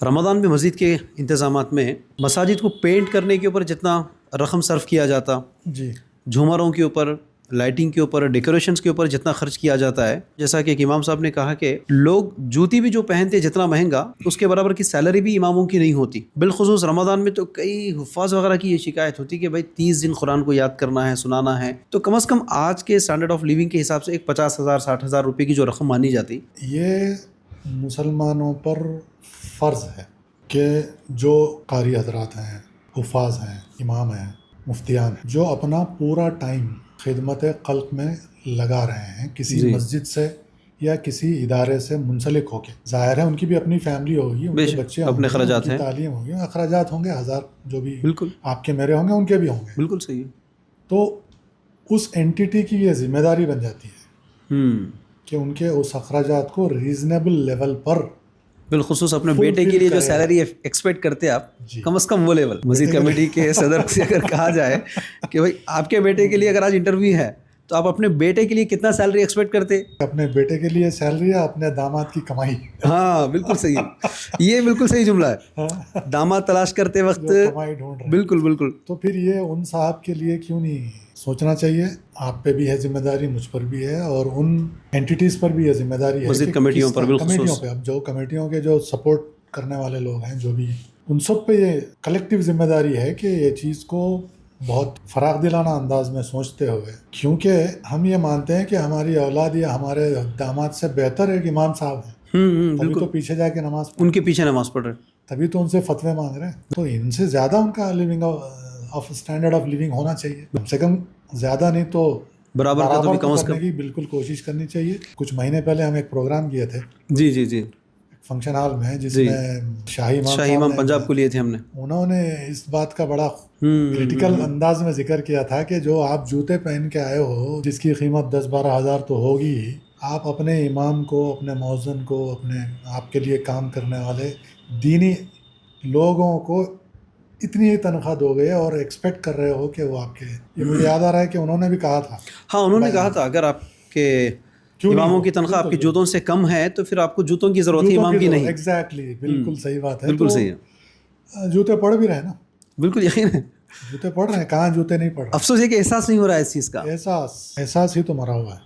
رمضان میں مسجد کے انتظامات میں مساجد کو پینٹ کرنے کے اوپر جتنا رقم صرف کیا جاتا، جی جھومروں کے اوپر، لائٹنگ کے اوپر، ڈیکوریشنز کے اوپر جتنا خرچ کیا جاتا ہے، جیسا کہ ایک امام صاحب نے کہا کہ لوگ جوتی بھی جو پہنتے جتنا مہنگا اس کے برابر کی سیلری بھی اماموں کی نہیں ہوتی۔ بالخصوص رمضان میں تو کئی حفاظ وغیرہ کی یہ شکایت ہوتی کہ بھائی 30 دن قرآن کو یاد کرنا ہے، سنانا ہے، تو کم از کم آج کے اسٹینڈرڈ آف لیونگ کے حساب سے ایک 50,000 60,000 روپے کی جو رقم مانی جاتی۔ یہ مسلمانوں پر فرض ہے کہ جو قاری حضرات ہیں، حفاظ ہیں، امام ہیں، مفتیان ہیں، جو اپنا پورا ٹائم خدمت خلق میں لگا رہے ہیں کسی جی مسجد سے یا کسی ادارے سے منسلک ہو کے، ظاہر ہے ان کی بھی اپنی فیملی ہوگی، ان بے کے شک بچے ہوں اپنے گے، اخراجات ان کی ہیں، تعلیم ہوگی، اخراجات ہوں گے، ہزار جو بھی بالکل آپ کے میرے ہوں گے ان کے بھی ہوں گے، بالکل صحیح ہے۔ تو اس اینٹیٹی کی یہ ذمہ داری بن جاتی ہے کہ ان کے اس اخراجات کو ریزنیبل لیول پر بالخصوص اپنے بیٹے فلفل کے لیے جو کرے۔ سیلری ایکسپیکٹ کرتے آپ، جی کم از کم وہ لیول مسجد بیٹے کے کمیٹی کے صدر سے اگر کہا جائے کہ بھائی آپ کے بیٹے کے لیے اگر آج انٹرویو ہے تو آپ اپنے بیٹے کے لیے کتنا سیلری ایکسپیکٹ کرتے؟ اپنے بیٹے کے لیے سیلری ہے، اپنے داماد کی کمائی، ہاں بالکل صحیح، یہ بالکل صحیح جملہ ہے، داماد تلاش کرتے وقت جو کمائی ڈھونڈ رہے ہیں۔ بالکل بالکل، تو پھر یہ ان صاحب کے لیے کیوں نہیں سوچنا چاہیے؟ آپ پہ بھی ہے ذمہ داری، مجھ پر بھی ہے، اور ان اینٹیٹیز پر بھی یہ ذمہ داری ہے مسجد کہ کمیٹیوں کس پر طرح کمیٹیوں بالخصوص، پہ، اب جو کمیٹیوں کے جو سپورٹ کرنے والے لوگ ہیں، جو بھی ان سب پہ یہ کلیکٹیو ذمہ داری ہے کہ یہ چیز کو بہت فراغ دلانہ انداز میں سوچتے ہوئے، کیونکہ ہم یہ مانتے ہیں کہ ہماری اولاد یا ہمارے داماد سے بہتر ایک امام صاحب ہیں، تبھی بالکل تو پیچھے جا کے نماز ان کے پیچھے نماز پڑھ رہے، تبھی تو ان سے فتوے مانگ رہے ہیں، تو ان سے زیادہ ان کا living of standard of living ہونا چاہیے، کم سے کم زیادہ نہیں تو برابر کا تو بھی کم از کرنے کم، کی بالکل کوشش کرنی چاہیے۔ کچھ مہینے پہلے ہم ایک پروگرام کیے تھے جی جی جی فنکشن ہال میں، جس جی، میں شاہی امام شاہی صاحب امام نے، پنجاب کو لیے تھے ہم نے، انہوں نے اس بات کا بڑا کریٹیکل انداز میں ذکر کیا تھا کہ جو آپ جوتے پہن کے آئے ہو جس کی قیمت 10-12 ہزار تو ہوگی ہی، آپ اپنے امام کو، اپنے مؤذن کو، اپنے آپ کے لیے کام کرنے والے دینی لوگوں کو اتنی ہی تنخواہ دو گے اور ایکسپیکٹ کر رہے ہو کہ وہ آپ کے، یہ مجھے یاد آ رہا ہے کہ انہوں نے بھی کہا تھا، ہاں انہوں نے کہا تھا اگر آپ کے کیوں نہیں اماموں ہو، کی تنخواہ آپ کے بالکل جوتوں سے کم ہے تو پھر آپ کو جوتوں کی ضرورت ہے، جوتوں امام کی نہیں، ایگزیکٹلی، بالکل صحیح بات ہے، بالکل تو صحیح ہے، جوتے پڑھ بھی رہے نا، بالکل یقین ہے، جوتے پڑھ رہے ہیں، کہاں جوتے نہیں پڑھ رہے، افسوس یہ کہ احساس نہیں ہو رہا ہے اس چیز کا۔ احساس ہی تو مرا ہوا ہے۔